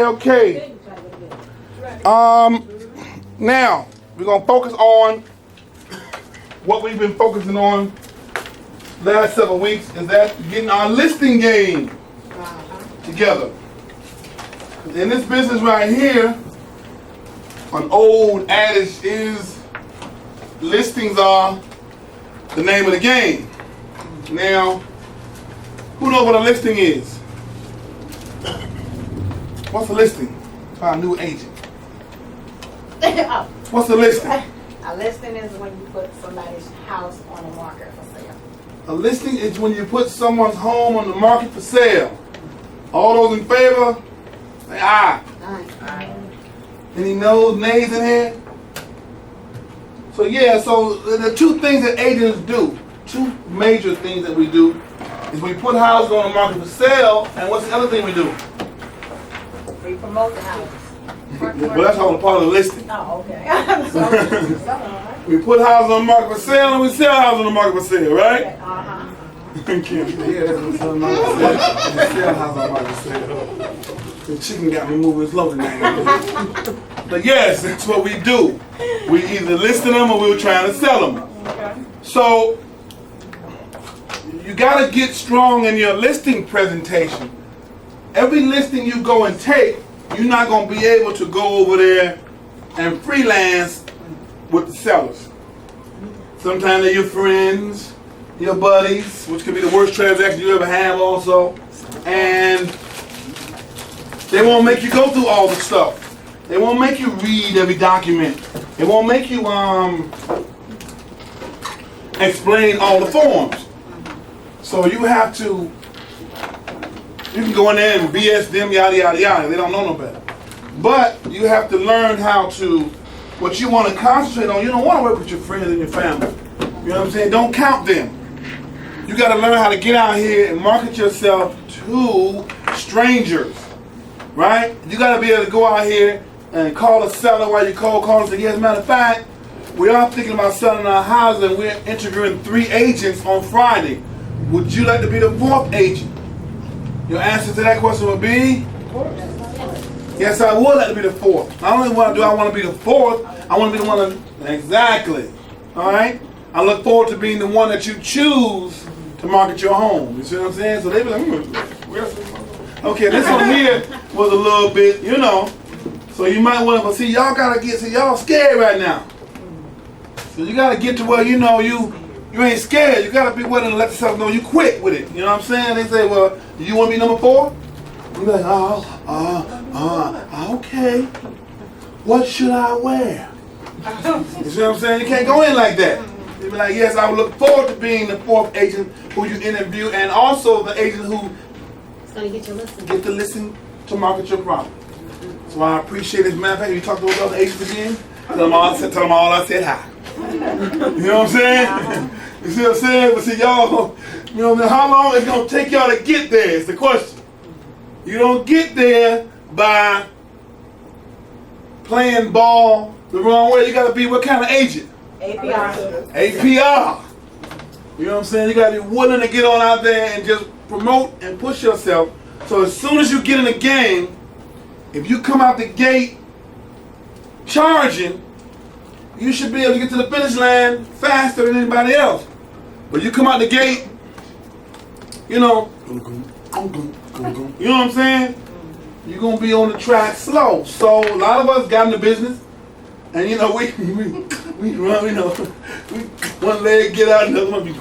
Okay. Now we're gonna focus on what we've been focusing on last several weeks, is that getting our listing game together. In this business right here, an old adage is listings are the name of the game. Now, who knows what a listing is? What's a listing? Our new agent. What's a listing? A listing is when you put somebody's house on the market for sale. A listing is when you put someone's home on the market for sale. All those in favor, say aye. Aye. Any no's, nays in here? So yeah, so the two things that agents do, two major things that we do, is we put houses on the market for sale, and what's the other thing we do? We promote the house. Well, that's all a part of the listing. Oh, okay. So, We put houses on the market for sale, and we sell houses on the market for sale, right? uh-huh. Yeah, that's what I'm market for sale. We sell houses on the market for sale. The chicken got me moving slow tonight. But yes, that's what we do. We either listing them or we're trying to sell them. Okay. So you got to get strong in your listing presentation. Every listing you go and take, you're not going to be able to go over there and freelance with the sellers. Sometimes they're your friends, your buddies, which could be the worst transaction you ever have also. And they won't make you go through all the stuff. They won't make you read every document. They won't make you explain all the forms. So you have to, you can go in there and BS them, yada, yada, yada. They don't know no better. But you have to learn how to, what you want to concentrate on, you don't want to work with your friends and your family. You know what I'm saying? Don't count them. You got to learn how to get out here and market yourself to strangers. Right? You got to be able to go out here and call a seller while you call and say, yes, as a matter of fact, we are thinking about selling our house and we're interviewing 3 agents on Friday. Would you like to be the 4th agent? Your answer to that question would be? Yes, I would like to be the 4th. Not only do I want to be the 4th, I want to be the one that, exactly. All right? I look forward to being the one that you choose to market your home. You see what I'm saying? So they be like, where's this? Okay, this one here was a little bit, you know. So you might want to, but see, y'all gotta get, see, y'all scared right now. So you gotta get to where you know you ain't scared. You gotta be willing to let yourself know you quick with it. You know what I'm saying? They say, well, do you want to be number 4? You be like, okay. What should I wear? You see what I'm saying? You can't go in like that. You be like, yes, I would look forward to being the 4th agent who you interview, and also the agent who get to listen to market your product. So I appreciate it. As a matter of fact, you talk to those other agents again, tell them all I said hi. You know what I'm saying? You see what I'm saying? But see, y'all, you know, how long it's going to take y'all to get there is the question. You don't get there by playing ball the wrong way. You got to be what kind of agent? APR. You know what I'm saying? You got to be willing to get on out there and just promote and push yourself. So as soon as you get in the game, if you come out the gate charging, you should be able to get to the finish line faster than anybody else. But you come out the gate, you know, you know what I'm saying? You're going to be on the track slow. So a lot of us got in the business, and you know, we run, you know, one leg get out, another one, you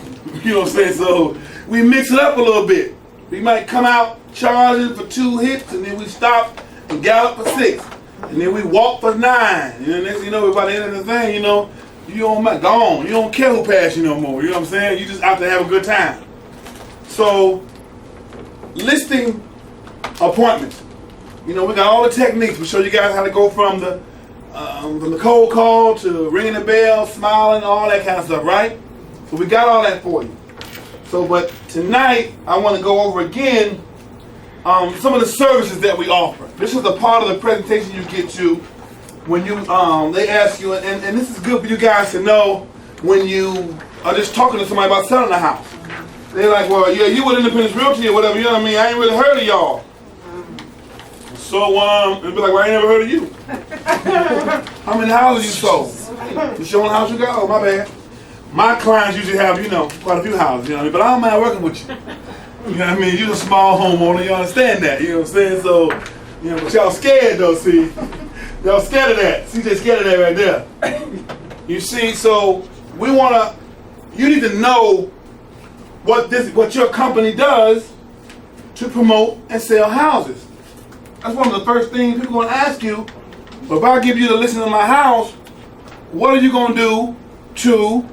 know what I'm saying? So we mix it up a little bit. We might come out charging for 2 hits, and then we stop and gallop for 6. And then we walk for 9. And then next thing you know, by the end of the thing, you know, you don't gone. You don't care who passed you no more. You know what I'm saying? You just out to have a good time. So, listing appointments. You know, we got all the techniques. We show you guys how to go from the cold call to ringing the bell, smiling, all that kind of stuff, right? So we got all that for you. So, but tonight, I want to go over again some of the services that we offer. This is a part of the presentation you get to when you they ask you, and this is good for you guys to know when you are just talking to somebody about selling a house. They're like, well, yeah, you with Independence Realty or whatever, you know what I mean? I ain't really heard of y'all. So, they'll be like, well, I ain't never heard of you. How many houses you sold? You showing the house you got? Oh, my bad. My clients usually have, you know, quite a few houses, you know what I mean? But I don't mind working with you. You know what I mean? You're a small homeowner, you understand that, you know what I'm saying? So, you know, but y'all scared though, see? Y'all scared of that. CJ scared of that right there. You see, so we wanna, you need to know what your company does to promote and sell houses. That's one of the first things people gonna ask you. But if I give you the listing of my house, what are you gonna do to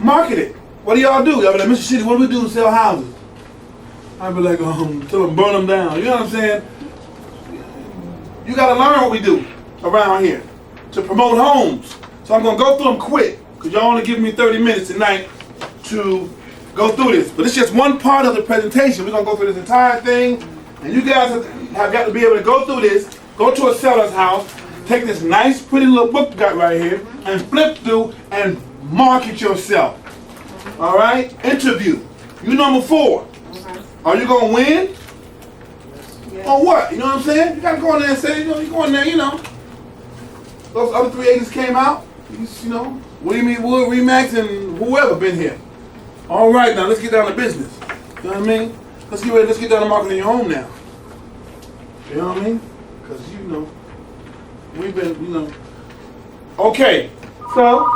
market it? What do y'all do? Y'all be like, Mr. Shitty, what do we do to sell houses? I'd be like, tell them burn them down. You know what I'm saying? You gotta learn what we do around here to promote homes. So I'm gonna go through them quick, because y'all only give me 30 minutes tonight to go through this. But it's just one part of the presentation. We're gonna go through this entire thing, and you guys have got to be able to go through this, go to a seller's house, take this nice, pretty little book you got right here, and flip through and market yourself. All right? Interview. You number 4. Are you gonna win? Yeah. Or what? You know what I'm saying? You gotta go in there and say, you know, you go in there, you know. Those other 3 agents came out, you know, William E. Wood, Remax, and whoever been here. All right, now let's get down to business. You know what I mean? Let's get down to marketing your home now. You know what I mean? Because, you know, we've been, you know. Okay, so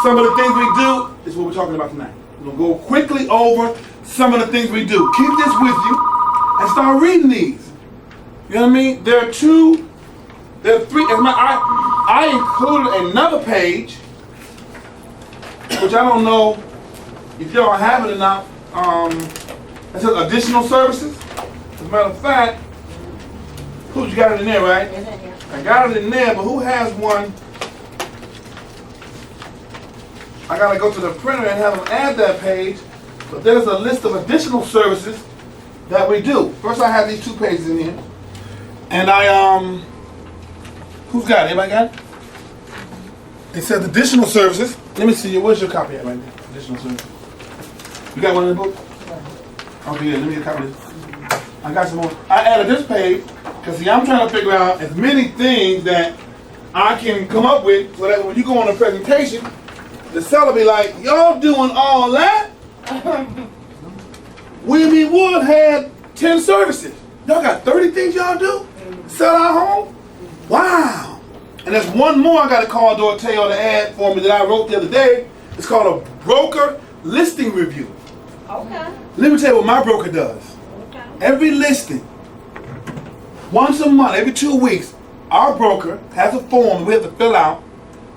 some of the things we do is what we're talking about tonight. We're going to go quickly over some of the things we do. Keep this with you and start reading these. You know what I mean? There are 3. I included another page, which I don't know if y'all have it or not. It says additional services. As a matter of fact, you got it in there, right? I got it in there, but who has one? I gotta go to the printer and have them add that page. But there's a list of additional services that we do. First, I have these 2 pages in here, and who's got it? Anybody got it? It says additional services. Let me see. Where's your copy at right now? Additional services. You got one in the book? Okay, yeah. Let me get a copy of this. I got some more. I added this page because see, I'm trying to figure out as many things that I can come up with so that when you go on a presentation, the seller be like, y'all doing all that? William E. Wood had 10 services. Y'all got 30 things y'all do? Sell our home? Wow. And there's one more I got to call Dorteo to add for me that I wrote the other day. It's called a broker listing review. Okay. Let me tell you what my broker does. Okay. Every listing, once a month, every 2 weeks, our broker has a form we have to fill out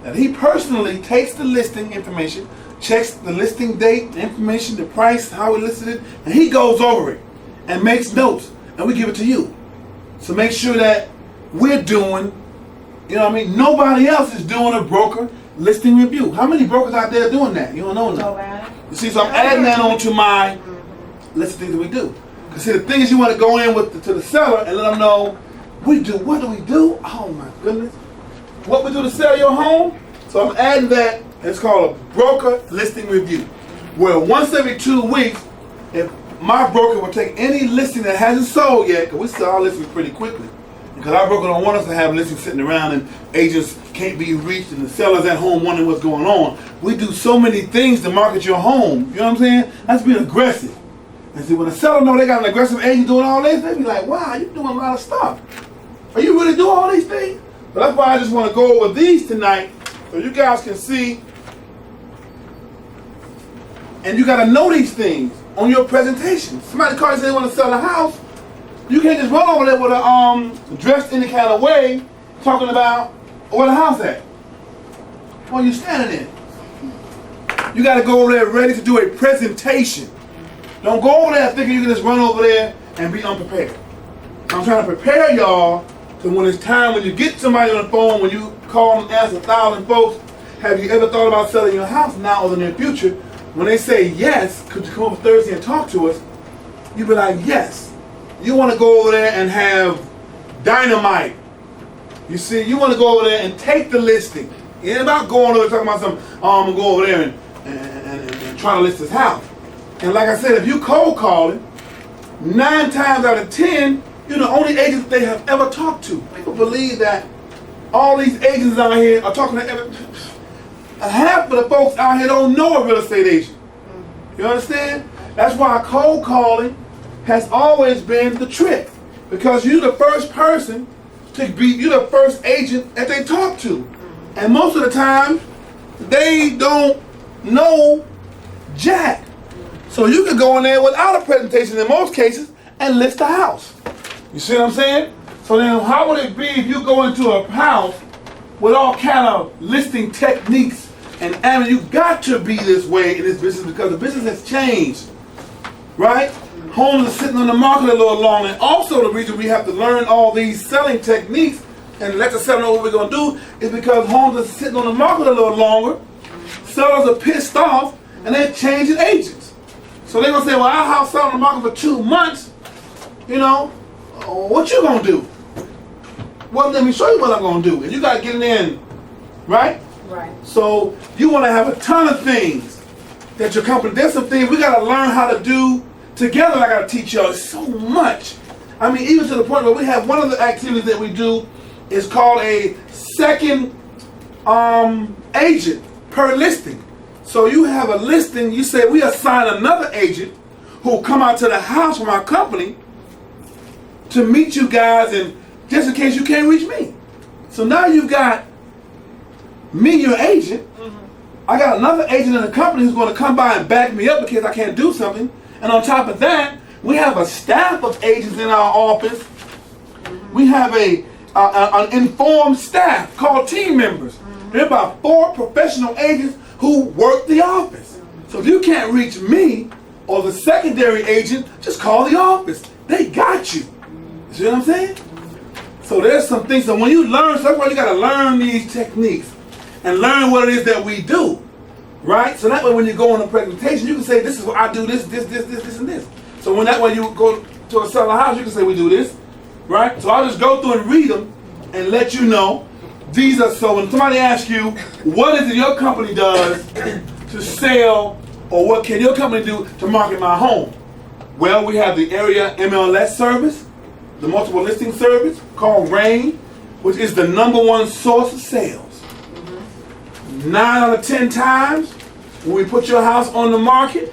that he personally takes the listing information, checks the listing date, the information, the price, how we listed it, and he goes over it and makes notes, and we give it to you. So make sure that we're doing, you know what I mean? Nobody else is doing a broker listing review. How many brokers out there doing that? You don't know that. You see, so I'm adding that on to my list of things that we do. Because see, the thing is you want to go in with to the seller and let them know, what do we do? Oh my goodness. What we do to sell your home? So I'm adding that, and it's called a broker listing review. Where once every 2 weeks, if my broker will take any listing that hasn't sold yet, because we sell our listings pretty quickly. Because our broker don't want us to have listings sitting around and agents can't be reached and the sellers at home wondering what's going on. We do so many things to market your home. You know what I'm saying? That's being aggressive. And see, when the seller know they got an aggressive agent doing all this, they be like, wow, you're doing a lot of stuff. Are you really doing all these things? But that's why I just want to go over these tonight so you guys can see. And you got to know these things on your presentation. Somebody calls and say they want to sell a house. You can't just run over there with a dressed any kind of way talking about where the house at. Well, you standing in. You got to go over there ready to do a presentation. Don't go over there thinking you can just run over there and be unprepared. I'm trying to prepare y'all so when it's time, when you get somebody on the phone, when you call and ask 1,000 folks, have you ever thought about selling your house now or in the near future? When they say yes, could you come over Thursday and talk to us? You be like, yes. You want to go over there and have dynamite. You see, you want to go over there and take the listing. It ain't about going over talking about some, I'm going to go over there and try to list this house. And like I said, if you cold calling, 9 times out of 10, you're the only agent they have ever talked to. People believe that all these agents out here are talking to half of the folks out here don't know a real estate agent. You understand? That's why cold calling has always been the trick. Because you're the first person to be, you're the first agent that they talk to. And most of the time, they don't know jack. So you can go in there without a presentation in most cases and list a house. You see what I'm saying? So then how would it be if you go into a house with all kind of listing techniques and you got to be this way in this business because the business has changed, right? Homes are sitting on the market a little long, and also the reason we have to learn all these selling techniques and let the seller know what we're going to do is because homes are sitting on the market a little longer, sellers are pissed off, and they're changing agents. So they're going to say, well, our house sat on the market for 2 months, you know, what you going to do? Well, let me show you what I'm going to do. And you got to get it in, right? Right. So you want to have a ton of things that your company, there's some things we got to learn how to do together. I got to teach y'all so much. I mean, even to the point where we have one of the activities that we do is called a second agent per listing. So you have a listing, you say we assign another agent who will come out to the house from our company to meet you guys, and just in case you can't reach me. So now you've got me, your agent. I got another agent in the company who's going to come by and back me up in case I can't do something. And on top of that, we have a staff of agents in our office. We have an informed staff called team members. There are about 4 professional agents who work the office. So if you can't reach me or the secondary agent, just call the office. They got you. You see what I'm saying? So there's some things. So when you learn, so that's why you got to learn these techniques and learn what it is that we do, right? So that way when you go on a presentation, you can say, this is what I do, this, and this. So when that way you go to a seller house, you can say, we do this, right? So I'll just go through and read them and let you know. These are, so when somebody asks you, what is it your company does to sell, or what can your company do to market my home? Well, we have the area MLS service, the multiple listing service called RAIN, which is the #1 source of sales. 9 out of 10 times, when we put your house on the market,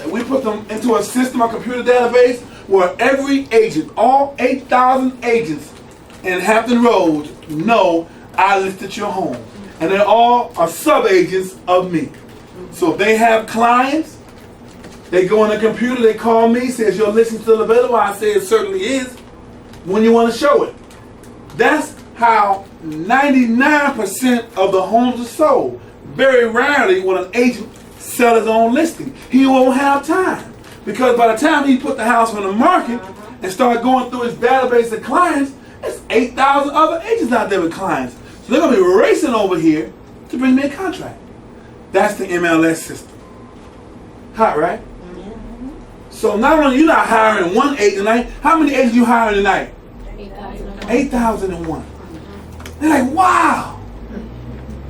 we put them into a system, a computer database, where every agent, all 8,000 agents in Hampton Roads know I listed your home. And they all are sub-agents of me. So if they have clients, they go on the computer, they call me, says your listing still available? I say it certainly is. When you want to show it. That's how 99% of the homes are sold. Very rarely will an agent sell his own listing. He won't have time. Because by the time he put the house on the market and start going through his database of clients, there's 8,000 other agents out there with clients. So they're going to be racing over here to bring me a contract. That's the MLS system. Hot, right? So not only you're not hiring one agent tonight, how many agents you hiring tonight? 8,001. They're like, wow. You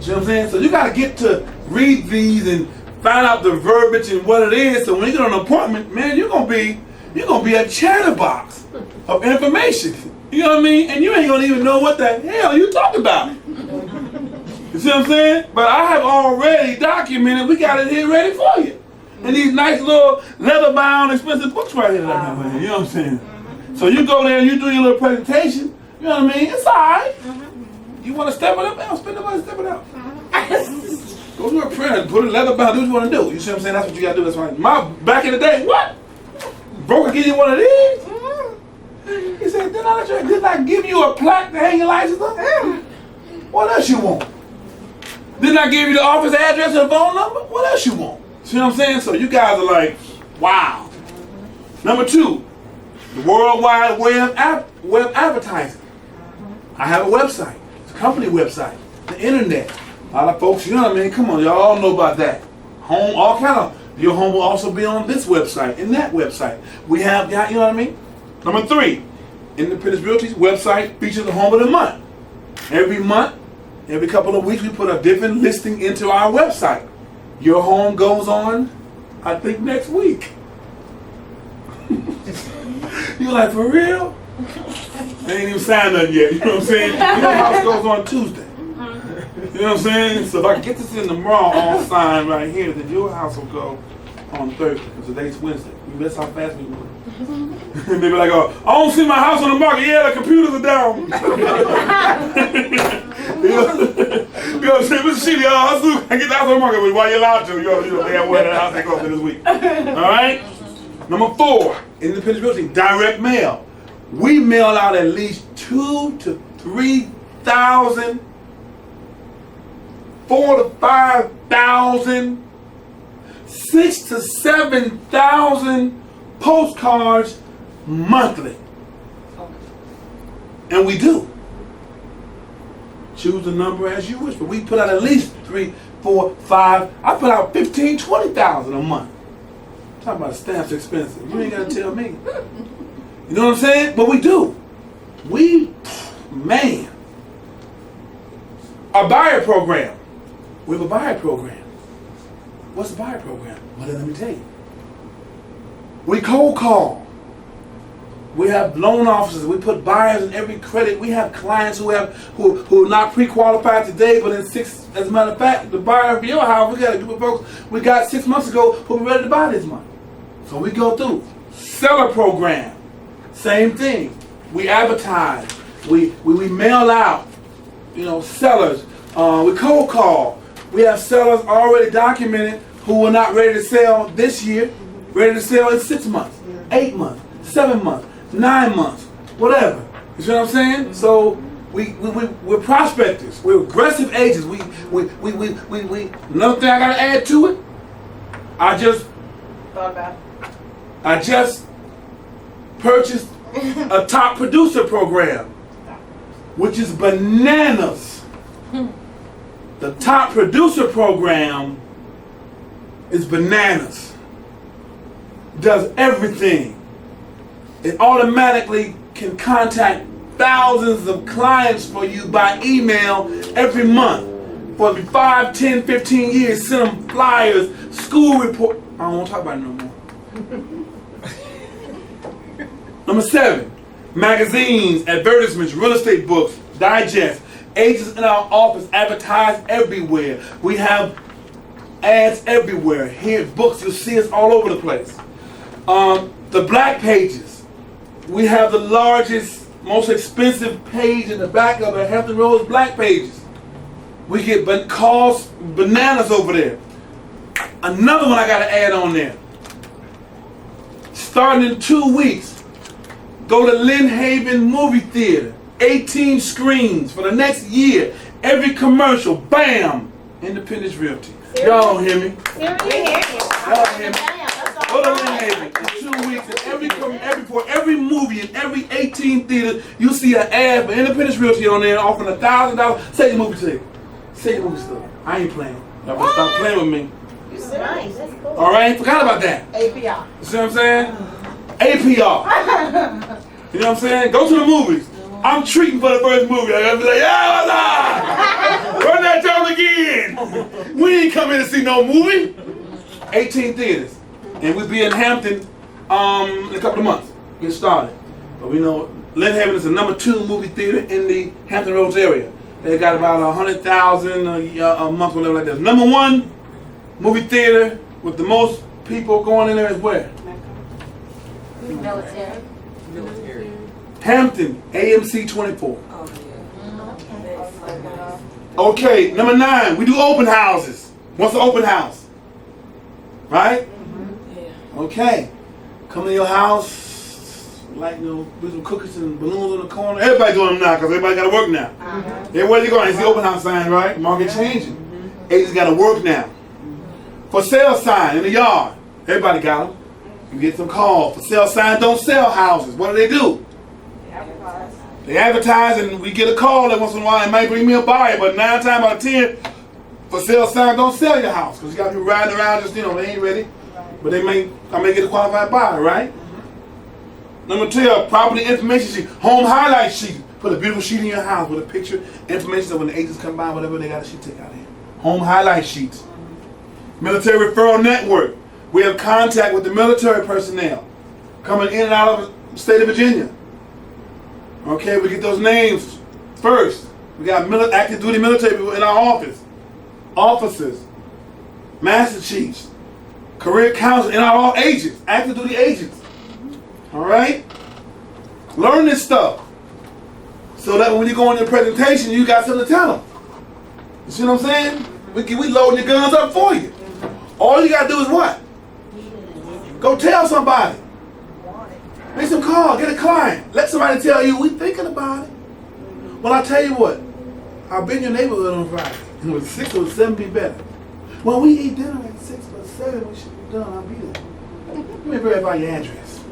know what I'm saying? So you got to get to read these and find out the verbiage and what it is. So when you get on an appointment, man, you're gonna be a chatterbox of information. You know what I mean? And you ain't gonna even know what the hell you talking about. You see what I'm saying? But I have already documented. We got it here ready for you. And these nice little leather-bound, expensive books right here. You know what I'm saying? So you go there and you do your little presentation. You know what I mean? It's all right. You want to step it up? I'll spend the money, step it up. Go to a printer, put a leather bound, do what you want to do. You see what I'm saying? That's what you got to do. That's right. Back in the day, what? Broker give you one of these? He said, didn't I give you a plaque to hang your license on? What else you want? Didn't I give you the office address and the phone number? What else you want? See what I'm saying? So you guys are like, wow. Number 2, the World Wide Web advertising. I have a website. It's a company website. The internet. A lot of folks, you know what I mean? Come on, y'all all know about that. Home, all kind of. Your home will also be on this website and that website. We have, you know what I mean? Number 3, Independence Realty's website features the home of the month. Every month, every couple of weeks, we put a different listing into our website. Your home goes on I think next week. You're like, for real? They ain't even signed nothing yet. You know what I'm saying? You know, house goes on Tuesday. You know what I'm saying? So if I can get this in tomorrow all signed right here, then your house will go on Thursday, because today's Wednesday. That's how fast we move. And they be like, oh, I don't see my house on the market. Yeah, the computers are down. You know what I'm saying? Mr. Sheedy, I get the house on the market while you're allowed to. You know, they have one at the house they go up this week. All right? Number 4, independent realty, direct mail. We mail out at least 2,000 to 3,000, 4,000 to 5,000, 6,000 to 7,000 postcards monthly. And we do. Choose the number as you wish, but we put out at least 3, 4, 5. I put out 15,000, 20,000 a month. Talking about stamps expensive. You ain't gotta tell me. You know what I'm saying? But we do. Man. Our buyer program. We have a buyer program. What's a buyer program? Well, let me tell you. We cold call. We have loan officers. We put buyers in every credit. We have clients who are not pre-qualified today, but in 6, as a matter of fact, the buyer of your house, we got a group of folks we got 6 months ago who were ready to buy this month. So we go through. Seller program. Same thing. We advertise. We mail out, sellers. We cold call. We have sellers already documented who are not ready to sell this year, ready to sell in 6 months, 8 months, 7 months, 9 months, whatever. You see what I'm saying? So we're prospectors. We're aggressive agents. We another thing I gotta add to it. I just purchased a top producer program, which is bananas. The top producer program is bananas. Does everything. It automatically can contact thousands of clients for you by email every month. For 5, 10, 15 years, send them flyers, school report. I don't want to talk about it no more. Number 7, magazines, advertisements, real estate books, digests. Agents in our office advertise everywhere. We have ads everywhere. Here, books, you'll see us all over the place. The black pages. We have the largest, most expensive page in the back of the Hampton Roads black pages. We get cost bananas over there. Another one I got to add on there. Starting in 2 weeks, go to Lynn Haven Movie Theater. 18 screens for the next year. Every commercial, bam, Independence Realty. Y'all hear me? Y'all hear me? Go to Lynn Haven in 2 weeks, and for every movie in every 18 theaters, you see an ad for Independence Realty on there offering $1,000. Say your movie ticket. Say your movie stuff. I ain't playing. Y'all better stop playing with me. Nice. That's cool. All right, forgot about that. APR. You see what I'm saying? APR. You know what I'm saying? Go to the movies. I'm treating for the first movie. I gotta be like, yeah, run that joint again. We ain't come in to see no movie. 18 theaters. And we'll be in Hampton in a couple of months. Get started. But we know Lynn Haven is the number 2 movie theater in the Hampton Roads area. They got about 100,000 a month, whatever like that. Number 1 movie theater with the most people going in there is where? Military. Hampton, AMC 24. Oh, yeah. Okay, number 9, we do open houses. What's the open house? Right? Yeah. Okay. Come to your house, like, with some cookies and balloons on the corner. Everybody doing them now because everybody got to work now. Everywhere you going, it's the open house sign, right? Market changing. Agents got to work now. For sale sign in the yard. Everybody got them. You get some calls. For sale sign don't sell houses. What do? They advertise and we get a call every once in a while. It might bring me a buyer, but 9 times out of 10, for sale sign don't sell your house because you got people riding around just, they ain't ready. But I may get a qualified buyer, right? Number 12, property information sheet. Home highlight sheet. Put a beautiful sheet in your house with a picture, information so when the agents come by, whatever, they got a sheet take out here. Home highlight sheets. Military referral network. We have contact with the military personnel coming in and out of the state of Virginia. Okay, we get those names first. We got active duty military people in our office, officers, master chiefs, career counselors, and our agents, active duty agents. All right? Learn this stuff so that when you go on your presentation, you got something to tell them. You see what I'm saying? We loading your guns up for you. All you got to do is what? Go tell somebody. Make some calls, get a client. Let somebody tell you, we thinking about it. Well, I tell you what, I'll be in your neighborhood on Friday. And with 6 or 7 be better. Well, we eat dinner at 6 or 7, we should be done, I'll be there. Let me verify your address.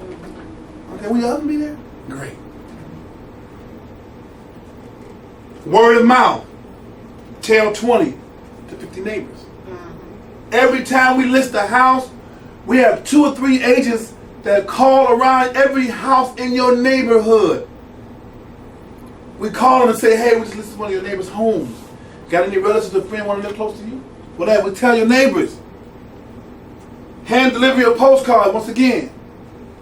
Okay, will your oven be there? Great. Word of mouth. Tell 20 to 50 neighbors. Every time we list a house, we have 2 or 3 agents that call around every house in your neighborhood. We call them and say, hey, we just listed one of your neighbors' homes. Got any relatives or friends want to live close to you? Whatever, we tell your neighbors. Hand delivery of postcards, once again.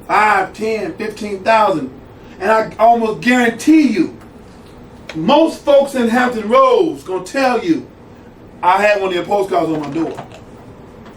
5, 10, 15,000. And I almost guarantee you, most folks in Hampton Roads gonna tell you, I had one of your postcards on my door.